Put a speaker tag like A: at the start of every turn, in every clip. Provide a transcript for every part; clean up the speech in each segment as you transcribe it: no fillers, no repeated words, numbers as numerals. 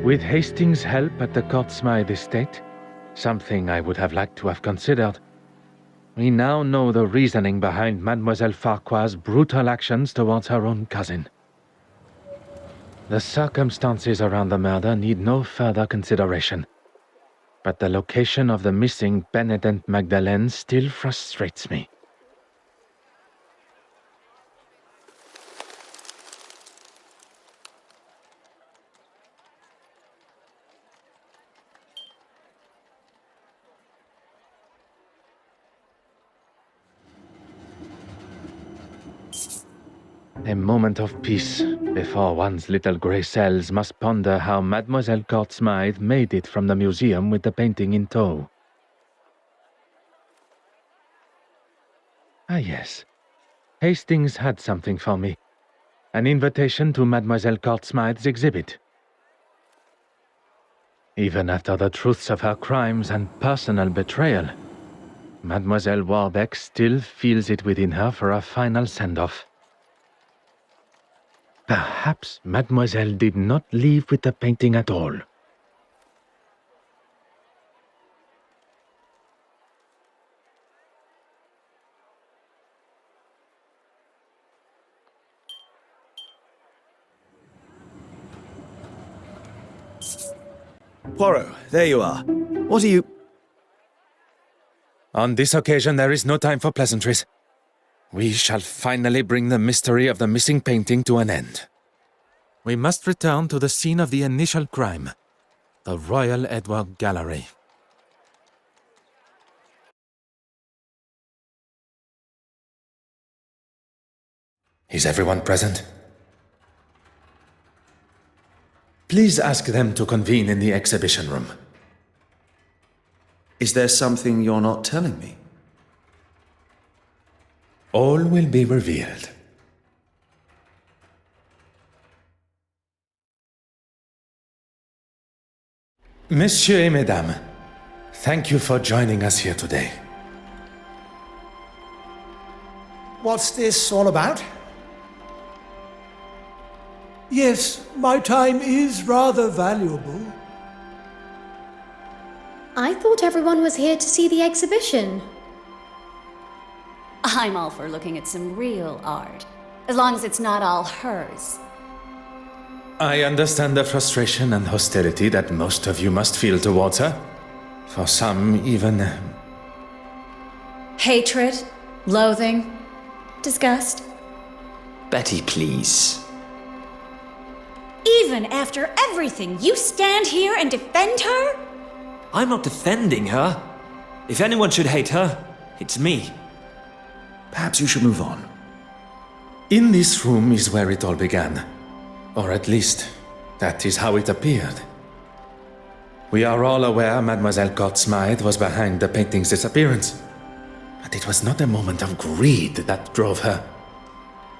A: With Hastings' help at the Courtsmith estate, something I would have liked to have considered, we now know the reasoning behind Mademoiselle Farquhar's brutal actions towards her own cousin. The circumstances around the murder need no further consideration, but the location of the missing penitent Magdalene still frustrates me. A moment of peace before one's little grey cells must ponder how Mademoiselle Courtsmith made it from the museum with the painting in tow. Ah yes, Hastings had something for me. An invitation to Mademoiselle Courtsmith's exhibit. Even after the truths of her crimes and personal betrayal, Mademoiselle Warbeck still feels it within her for a final send-off. Perhaps Mademoiselle did not leave with the painting at all.
B: Poirot, there you are. What are you...
A: On this occasion, there is no time for pleasantries. We shall finally bring the mystery of the missing painting to an end. We must return to the scene of the initial crime, the Royal Edward Gallery. Is everyone present? Please ask them to convene in the exhibition room.
B: Is there something you're not telling me?
A: All will be revealed. Messieurs et Mesdames, thank you for joining us here today.
C: What's this all about? Yes, my time is rather valuable.
D: I thought everyone was here to see the exhibition.
E: I'm all for looking at some real art, as long as it's not all hers.
A: I understand the frustration and hostility that most of you must feel towards her. For some, even...
E: Hatred, loathing, disgust.
F: Betty, please.
E: Even after everything, you stand here and defend her?
F: I'm not defending her. If anyone should hate her, it's me.
B: Perhaps you should move on.
A: In this room is where it all began. Or at least, that is how it appeared. We are all aware Mademoiselle Courtsmith was behind the painting's disappearance. But it was not a moment of greed that drove her,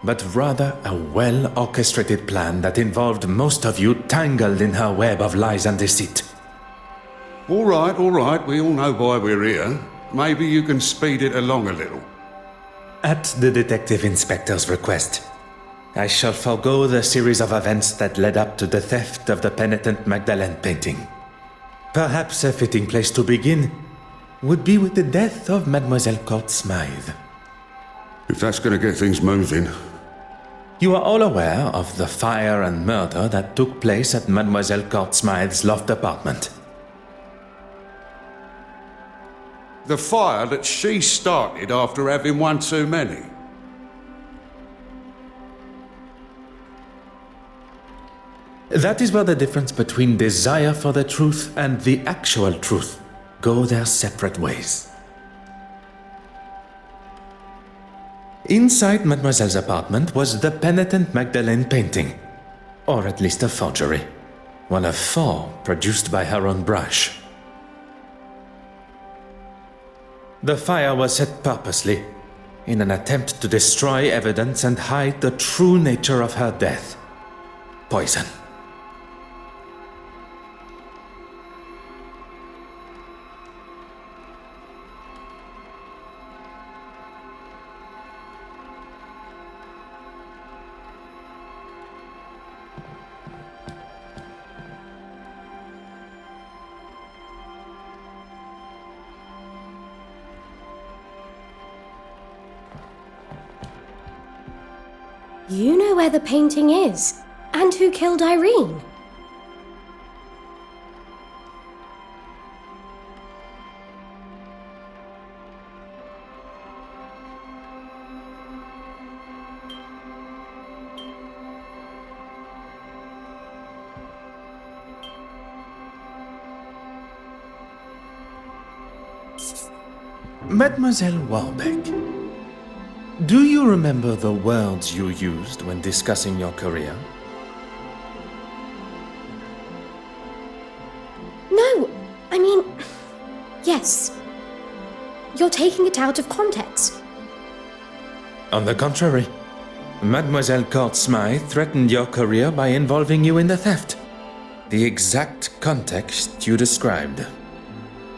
A: but rather a well-orchestrated plan that involved most of you tangled in her web of lies and deceit.
G: All right, we all know why we're here. Maybe you can speed it along a little.
A: At the Detective Inspector's request, I shall forego the series of events that led up to the theft of the penitent Magdalene painting. Perhaps a fitting place to begin would be with the death of Mademoiselle Courtsmith.
G: If that's going to get things moving.
A: You are all aware of the fire and murder that took place at Mademoiselle Courtsmith's loft apartment.
G: The fire that she started after having one too many.
A: That is where the difference between desire for the truth and the actual truth go their separate ways. Inside Mademoiselle's apartment was the penitent Magdalene painting, or at least a forgery, one of 4 produced by her own brush. The fire was set purposely, in an attempt to destroy evidence and hide the true nature of her death. Poison.
D: You know where the painting is, and who killed Irene.
A: Mademoiselle Warbeck, do you remember the words you used when discussing your career?
D: No, I mean, yes. You're taking it out of context.
A: On the contrary, Mademoiselle Court Smythe threatened your career by involving you in the theft. The exact context you described.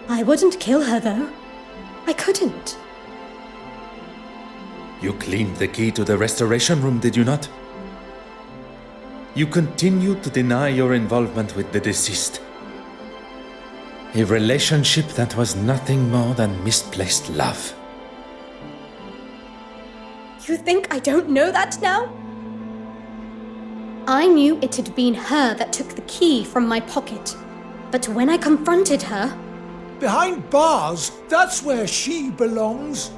D: I wouldn't kill her, though. I couldn't.
A: You cleaned the key to the restoration room, did you not? You continued to deny your involvement with the deceased. A relationship that was nothing more than misplaced love.
D: You think I don't know that now? I knew it had been her that took the key from my pocket. But when I confronted her...
C: Behind bars, that's where she belongs.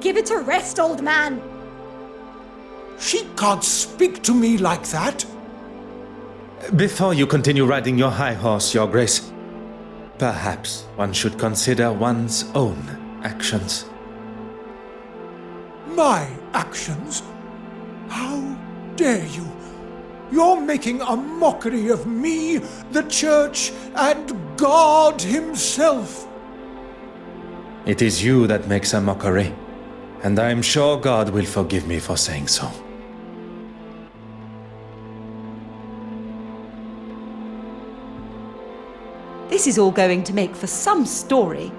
D: Give it a rest, old man.
C: She can't speak to me like that.
A: Before you continue riding your high horse, Your Grace, perhaps one should consider one's own actions.
C: My actions? How dare you? You're making a mockery of me, the Church, and God Himself.
A: It is you that makes a mockery, and I am sure God will forgive me for saying so.
H: This is all going to make for some story.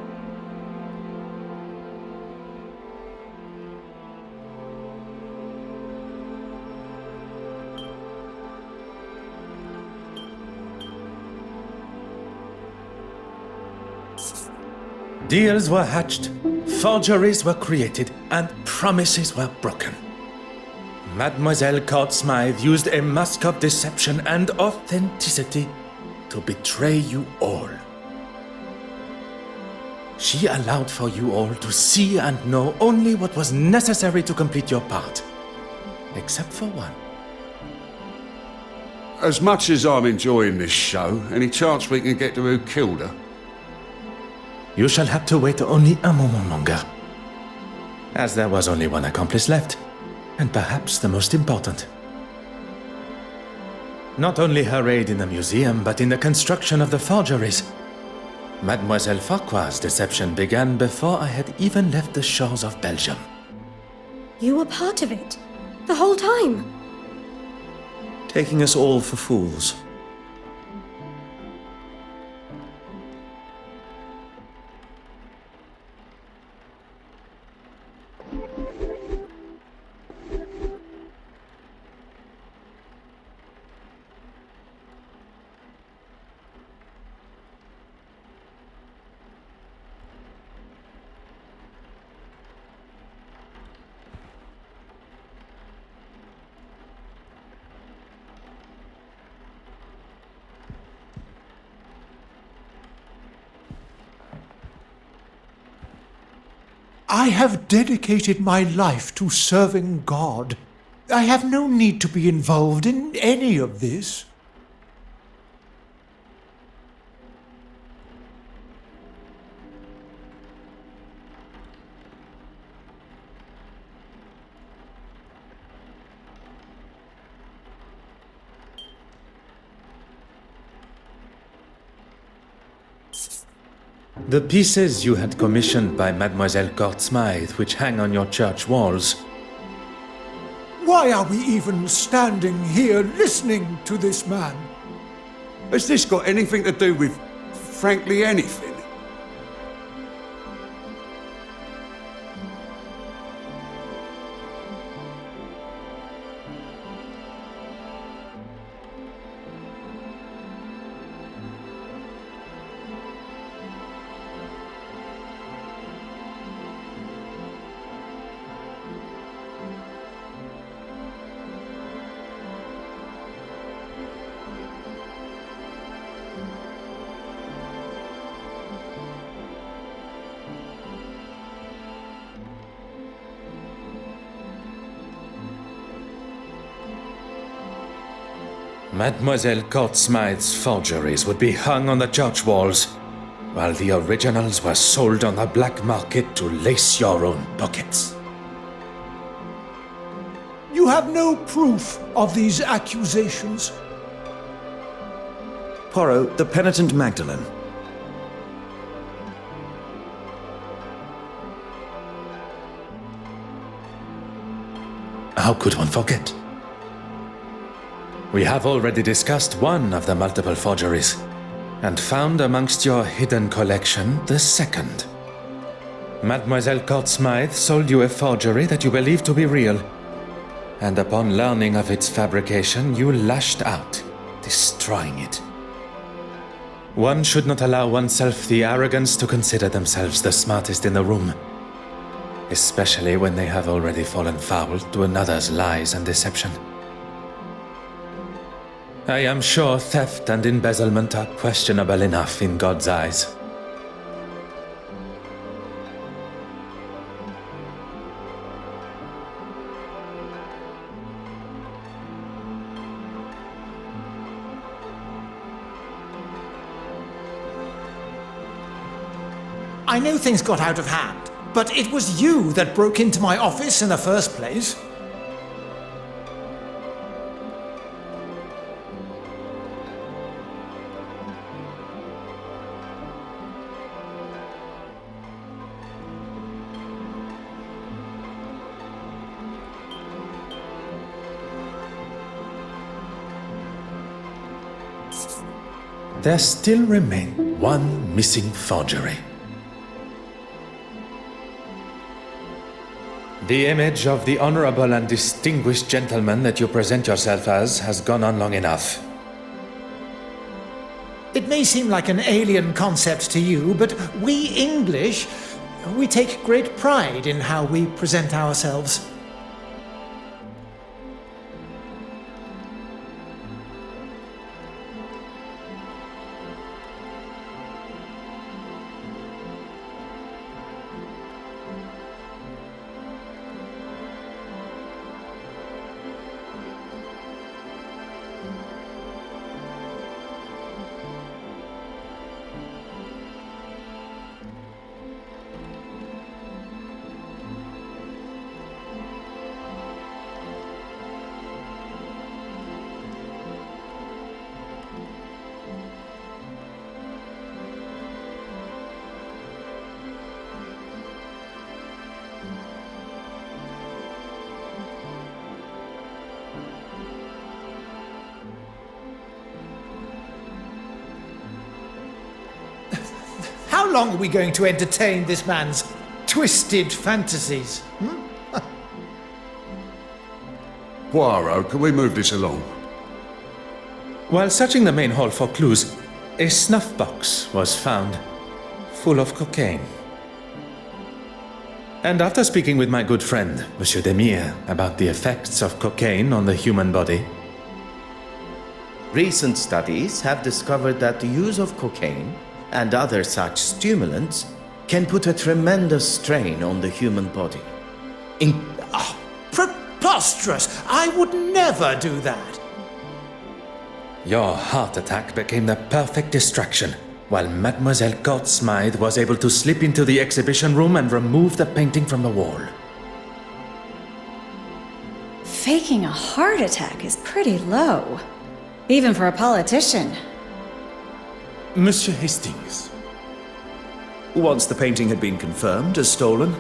A: Deals were hatched, forgeries were created, and promises were broken. Mademoiselle Court Smythe used a mask of deception and authenticity to betray you all. She allowed for you all to see and know only what was necessary to complete your part. Except for one.
G: As much as I'm enjoying this show, any chance we can get to who killed her?
A: You shall have to wait only a moment longer. As there was only one accomplice left, and perhaps the most important. Not only her aid in the museum, but in the construction of the forgeries. Mademoiselle Farquhar's deception began before I had even left the shores of Belgium.
D: You were part of it, the whole time.
B: Taking us all for fools.
C: I have dedicated my life to serving God. I have no need to be involved in any of this.
A: The pieces you had commissioned by Mademoiselle Court Smythe, which hang on your church walls.
C: Why are we even standing here listening to this man?
G: Has this got anything to do with, frankly, anything?
A: Mademoiselle Court-Smythe's forgeries would be hung on the church walls, while the originals were sold on the black market to lace your own pockets.
C: You have no proof of these accusations.
B: Poirot, the penitent Magdalene.
A: How could one forget? We have already discussed one of the multiple forgeries, and found amongst your hidden collection the second. Mademoiselle Court-Smythe sold you a forgery that you believed to be real, and upon learning of its fabrication, you lashed out, destroying it. One should not allow oneself the arrogance to consider themselves the smartest in the room, especially when they have already fallen foul to another's lies and deception. I am sure theft and embezzlement are questionable enough in God's eyes.
C: I know things got out of hand, but it was you that broke into my office in the first place.
A: There still remained one missing forgery. The image of the honorable and distinguished gentleman that you present yourself as has gone on long enough.
C: It may seem like an alien concept to you, but we English, we take great pride in how we present ourselves. How long are we going to entertain this man's twisted fantasies?
G: Poirot, can we move this along?
A: While searching the main hall for clues, a snuff box was found, full of cocaine. And after speaking with my good friend, Monsieur Demire, about the effects of cocaine on the human body,
I: recent studies have discovered that the use of cocaine and other such stimulants can put a tremendous strain on the human body.
C: Preposterous! I would never do that.
A: your heart attack became the perfect distraction, while Mademoiselle Court-Smythe was able to slip into the exhibition room and remove the painting from the wall.
E: Faking a heart attack is pretty low, even for a politician.
A: Monsieur Hastings.
B: Once the painting had been confirmed as stolen,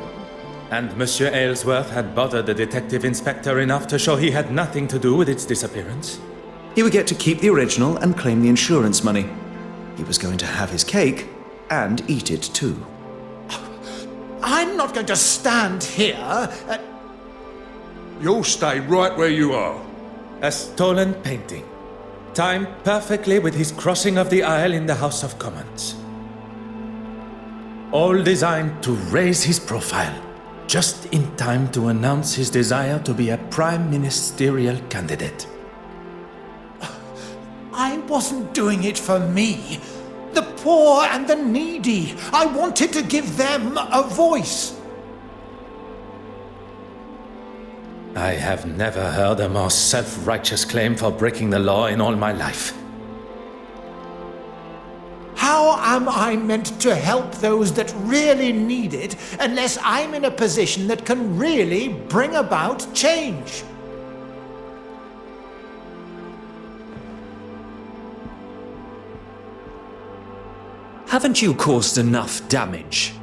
A: And Monsieur Aylesworth had bothered the detective inspector enough to show he had nothing to do with its disappearance.
B: he would get to keep the original and claim the insurance money. He was going to have his cake and eat it too.
C: I'm not going to stand here.
G: You'll stay right where you are.
A: A stolen painting, timed perfectly with his crossing of the aisle in the House of Commons. All designed to raise his profile, just in time to announce his desire to be a prime ministerial candidate.
C: I wasn't doing it for me. The poor and the needy. I wanted to give them a voice.
A: I have never heard a more self-righteous claim for breaking the law in all my life.
C: How am I meant to help those that really need it unless I'm in a position that can really bring about change?
F: Haven't you caused enough damage?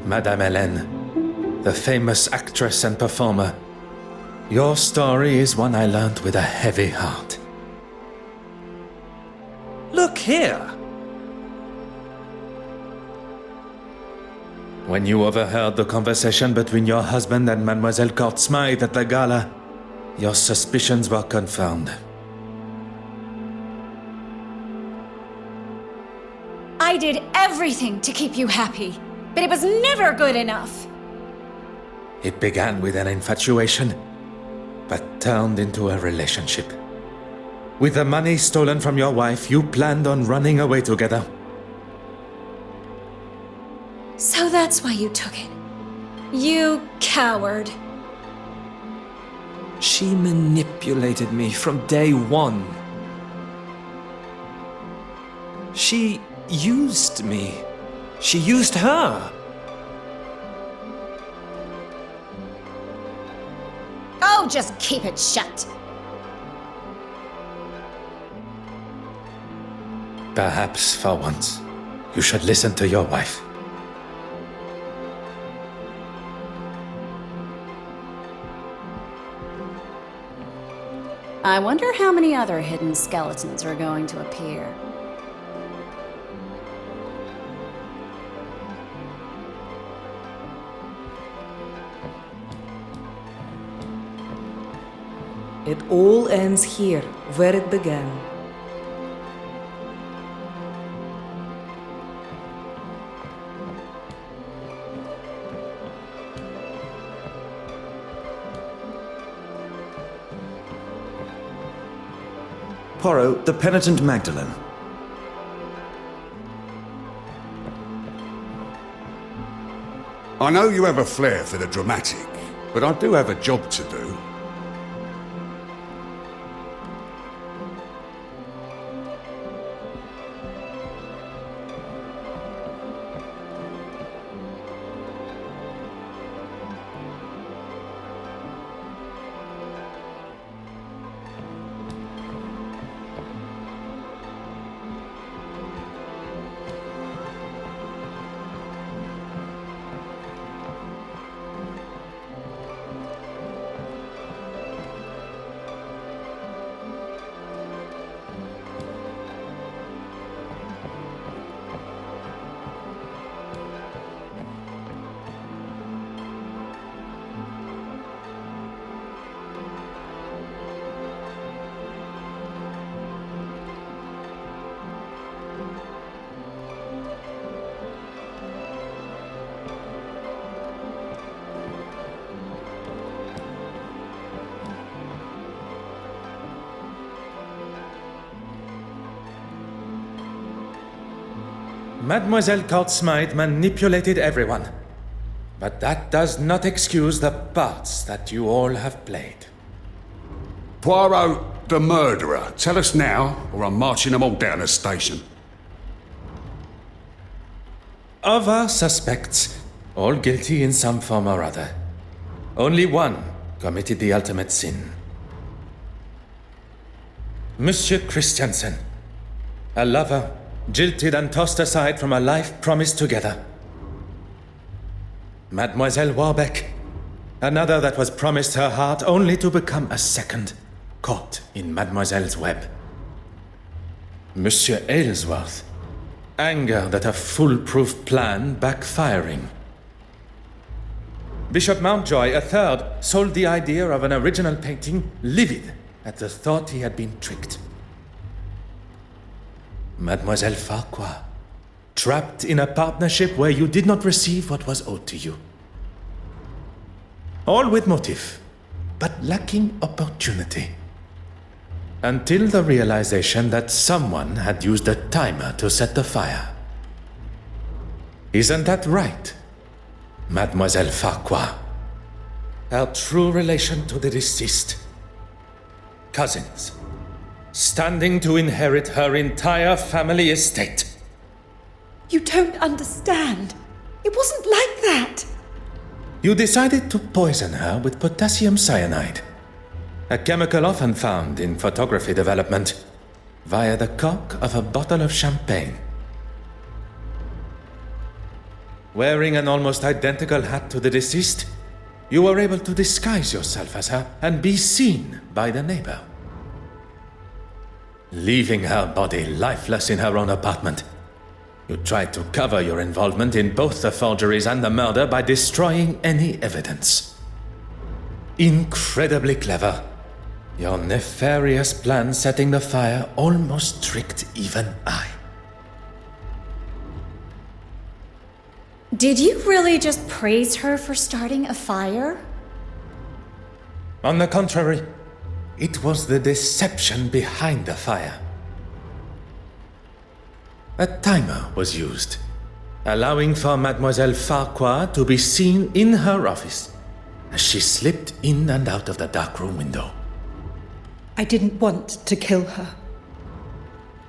A: Madame Hélène, the famous actress and performer, your story is one I learned with a heavy heart.
F: Look here!
A: When you overheard the conversation between your husband and Mademoiselle Court-Smythe at the gala, your suspicions were confirmed.
E: I did everything to keep you happy, but it was never good enough.
A: It began with an infatuation, but turned into a relationship. With the money stolen from your wife, you planned on running away together.
E: So that's why you took it. You coward.
F: She manipulated me from day one. She used me. She used her.
D: Oh, just keep it shut.
A: Perhaps, for once, you should listen to your wife.
E: I wonder how many other hidden skeletons are going to appear.
J: It all ends here, where it began.
B: Poirot, the penitent Magdalene.
G: I know you have a flair for the dramatic, but I do have a job to do.
A: Mademoiselle Court-Smythe manipulated everyone. But that does not excuse the parts that you all have played.
G: Poirot, the murderer. Tell us now, or I'm marching them all down the station.
A: Of our suspects, all guilty in some form or other, only one committed the ultimate sin. Monsieur Christiansen, a lover, jilted and tossed aside from a life promised together. Mademoiselle Warbeck, another that was promised her heart only to become a second, caught in Mademoiselle's web. Monsieur Aylesworth, angered at a foolproof plan backfiring. Bishop Mountjoy, a third, sold the idea of an original painting, livid at the thought he had been tricked. Mademoiselle Farquhar, trapped in a partnership where you did not receive what was owed to you. All with motive, but lacking opportunity. Until the realization that someone had used a timer to set the fire. Isn't that right, Mademoiselle Farquhar? Our true relation to the deceased. Cousins, standing to inherit her entire family estate.
H: You don't understand. It wasn't like that.
A: You decided to poison her with potassium cyanide, a chemical often found in photography development, via the cork of a bottle of champagne. Wearing an almost identical hat to the deceased, you were able to disguise yourself as her and be seen by the neighbor. Leaving her body lifeless in her own apartment, you tried to cover your involvement in both the forgeries and the murder by destroying any evidence. Incredibly clever. Your nefarious plan setting the fire almost tricked even I.
E: Did you really just praise her for starting a fire?
A: On the contrary, it was the deception behind the fire. A timer was used, allowing for Mademoiselle Farquhar to be seen in her office as she slipped in and out of the darkroom window.
H: I didn't want to kill her,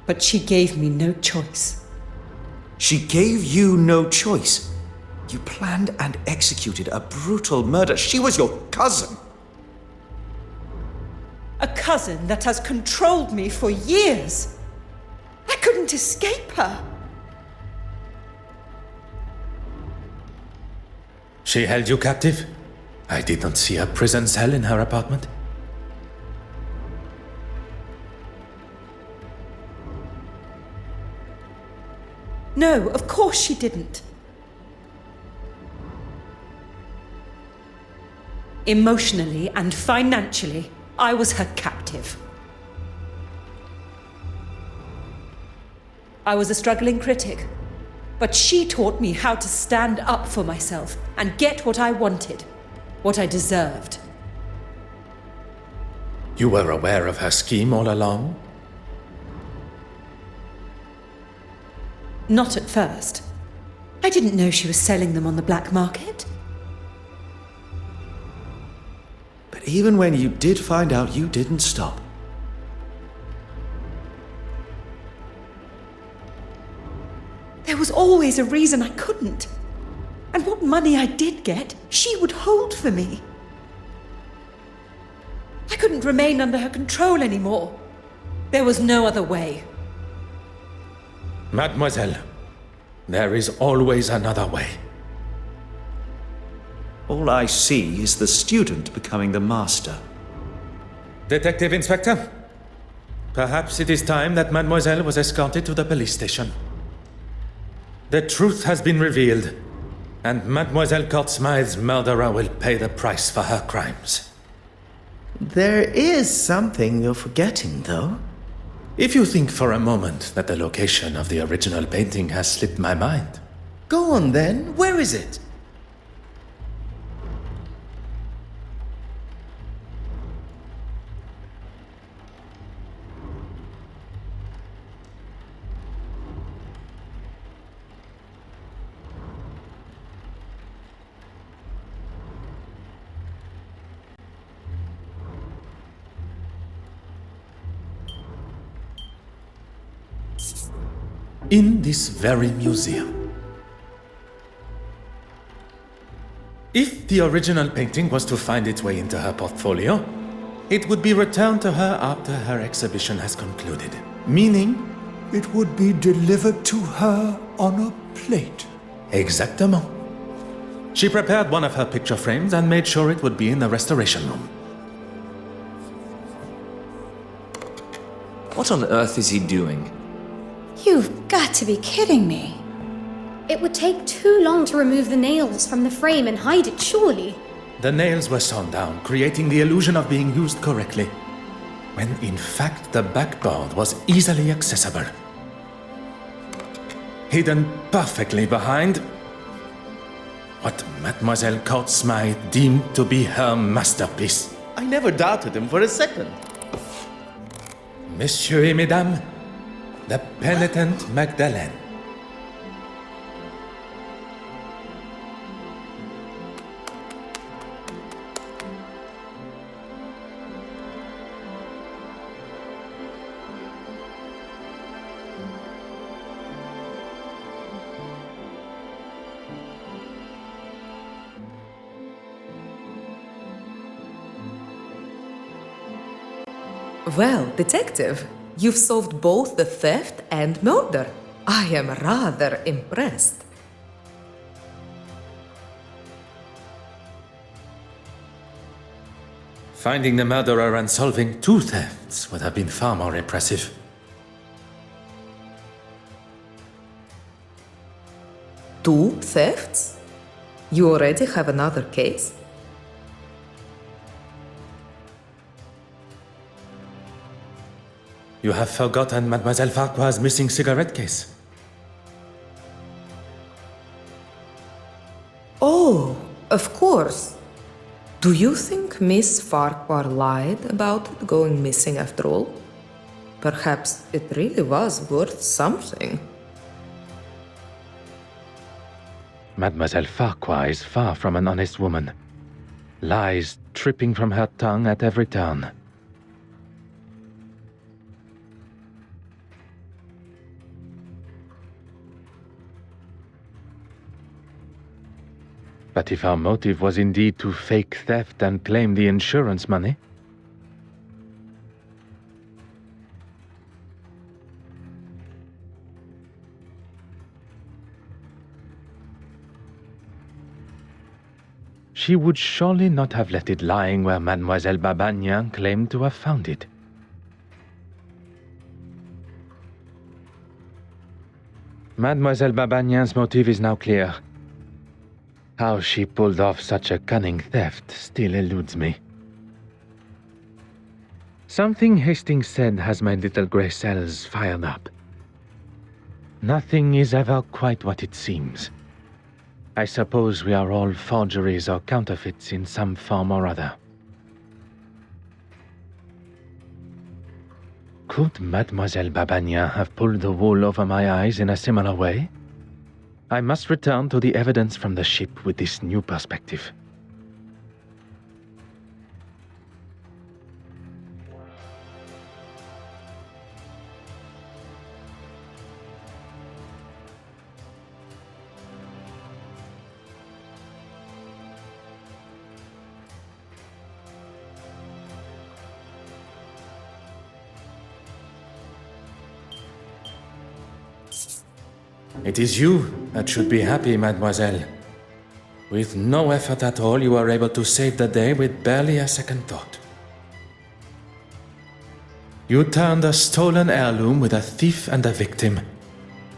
H: but she gave me no choice.
B: She gave you no choice. You planned and executed a brutal murder. She was your cousin.
H: A cousin that has controlled me for years. I couldn't escape her.
A: She held you captive? I did not see a prison cell in her apartment.
H: No, of course she didn't. Emotionally and financially, I was her captive. I was a struggling critic, but she taught me how to stand up for myself and get what I wanted, what I deserved.
A: You were aware of her scheme all along?
H: Not at first. I didn't know she was selling them on the black market.
B: But even when you did find out, you didn't stop.
H: There was always a reason I couldn't. And what money I did get, she would hold for me. I couldn't remain under her control anymore. There was no other way.
A: Mademoiselle, there is always another way.
B: All I see is the student becoming the master.
A: Detective Inspector, perhaps it is time that Mademoiselle was escorted to the police station. The truth has been revealed, and Mademoiselle Courtsmythe's murderer will pay the price for her crimes.
I: There is something you're forgetting, though.
A: If you think for a moment that the location of the original painting has slipped my mind.
I: Go on then, where is it?
A: In this very museum. If the original painting was to find its way into her portfolio, it would be returned to her after her exhibition has concluded. Meaning,
C: It would be delivered to her on a plate.
A: exactement. She prepared one of her picture frames and made sure it would be in the restoration room.
F: What on earth is he doing?
E: You've got to be kidding me.
D: It would take too long to remove the nails from the frame and hide it, surely.
A: The nails were sawn down, creating the illusion of being used correctly, when in fact the backboard was easily accessible. hidden perfectly behind what Mademoiselle Courtsmith deemed to be her masterpiece.
I: I never doubted him for a second.
A: Messieurs et Mesdames, the penitent Magdalene.
J: Well, detective, you've solved both the theft and murder. I am rather impressed.
A: Finding the murderer and solving 2 thefts would have been far more impressive.
J: Two thefts? You already have another case?
A: You have forgotten Mademoiselle Farquhar's missing cigarette case.
J: Oh, of course. Do you think Miss Farquhar lied about it going missing after all? Perhaps it really was worth something.
A: Mademoiselle Farquhar is far from an honest woman. Lies tripping from her tongue at every turn. But if our motive was indeed to fake theft and claim the insurance money, she would surely not have left it lying where Mademoiselle Babagnan claimed to have found it. Mademoiselle Babagnan's motive is now clear. How she pulled off such a cunning theft still eludes me. Something Hastings said has my little grey cells fired up. Nothing is ever quite what it seems. I suppose we are all forgeries or counterfeits in some form or other. Could Mademoiselle Babagnan have pulled the wool over my eyes in a similar way? I must return to the evidence from the ship with this new perspective. It is you that should be happy, mademoiselle. With no effort at all, you are able to save the day with barely a second thought. You turned a stolen heirloom with a thief and a victim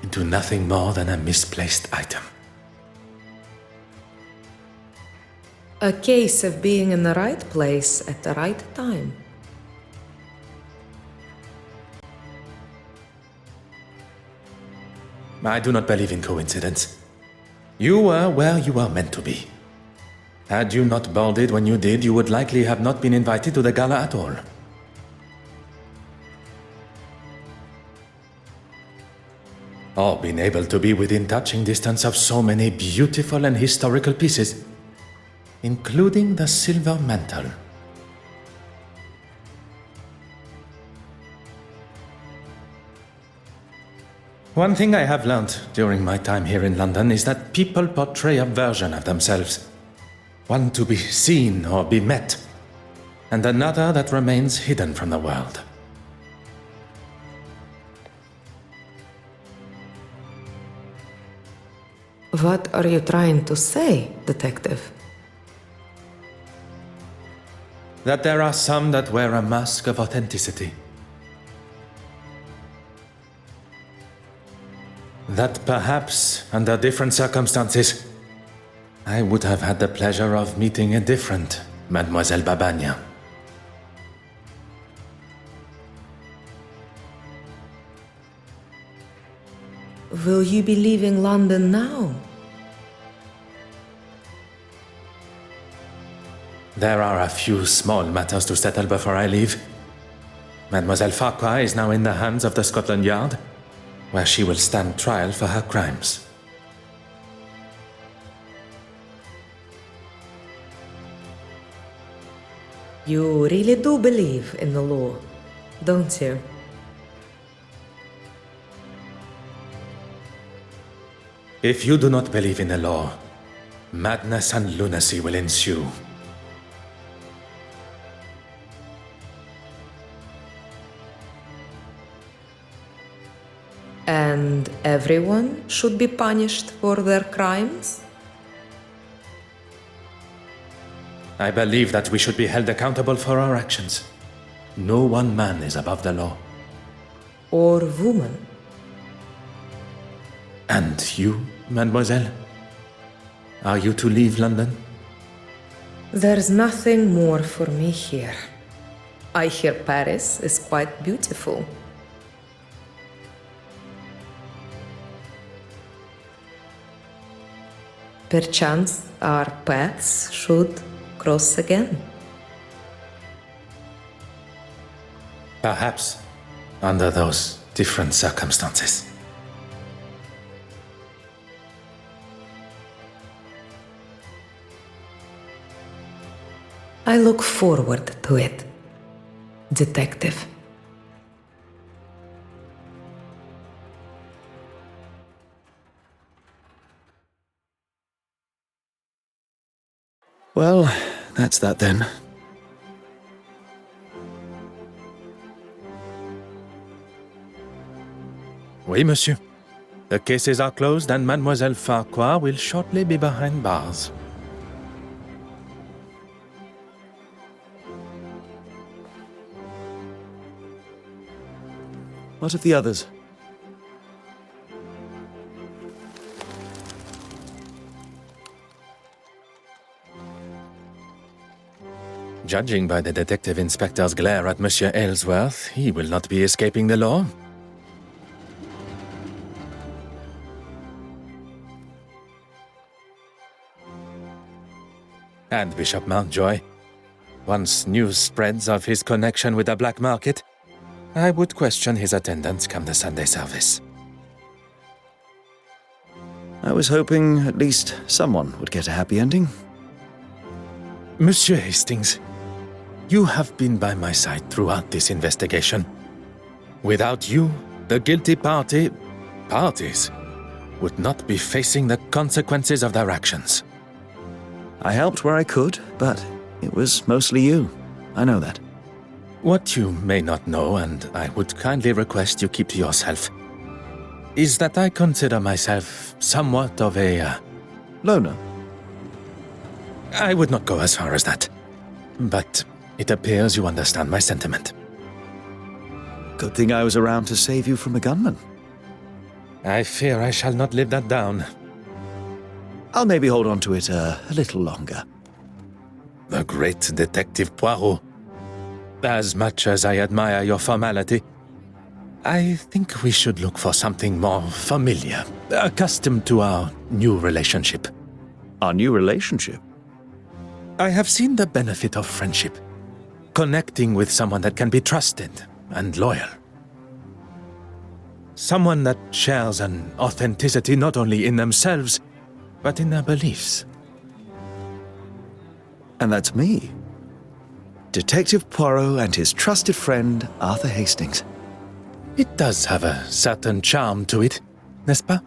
A: into nothing more than a misplaced item.
J: A case of being in the right place at the right time.
A: I do not believe in coincidence. You were where you were meant to be. Had you not boarded when you did, you would likely have not been invited to the gala at all. Or been able to be within touching distance of so many beautiful and historical pieces, including the silver mantle. One thing I have learned during my time here in London is that people portray a version of themselves. One to be seen or be met, and another that remains hidden from the world.
J: What are you trying to say, detective?
A: That there are some that wear a mask of authenticity. That perhaps, under different circumstances, I would have had the pleasure of meeting a different Mademoiselle Babagnan.
J: Will Will you be leaving London now?
A: There are a few small matters to settle before I leave. Mademoiselle Farquhar is now in the hands of the Scotland Yard, where she will stand trial for her crimes.
J: You really do believe in the law, don't you?
A: If you do not believe in the law, madness and lunacy will ensue.
J: And everyone should be punished for their crimes?
A: I believe that we should be held accountable for our actions. No one man is above the law.
J: Or woman?
A: And you, mademoiselle? Are you to leave London?
J: There's nothing more for me here. I hear Paris is quite beautiful. Perchance our paths should cross again.
A: Perhaps under those different circumstances.
J: I look forward to it, Detective.
B: Well, that's that then.
A: Oui, monsieur. The cases are closed and Mademoiselle Farquhar will shortly be behind bars.
B: What of the others?
A: Judging by the detective inspector's glare at Monsieur Aylesworth, he will not be escaping the law. And Bishop Mountjoy. Once news spreads of his connection with the black market, I would question his attendance come the Sunday service.
B: I was hoping at least someone would get a happy ending.
A: Monsieur Hastings, you have been by my side throughout this investigation. Without you, the guilty parties, would not be facing the consequences of their actions.
B: I helped where I could, but it was mostly you. I know that.
A: What you may not know, and I would kindly request you keep to yourself, is that I consider myself somewhat of a...
B: Loner?
A: I would not go as far as that. But it appears you understand my sentiment.
B: Good thing I was around to save you from a gunman.
A: I fear I shall not live that down.
B: I'll maybe hold on to it a little longer.
A: The great Detective Poirot. As much as I admire your formality, I think we should look for something more familiar, accustomed to our new relationship.
B: Our new relationship?
A: I have seen the benefit of friendship. Connecting with someone that can be trusted and loyal. Someone that shares an authenticity not only in themselves, but in their beliefs.
B: And that's me. Detective Poirot and his trusted friend, Arthur Hastings.
A: It does have a certain charm to it, n'est-ce pas?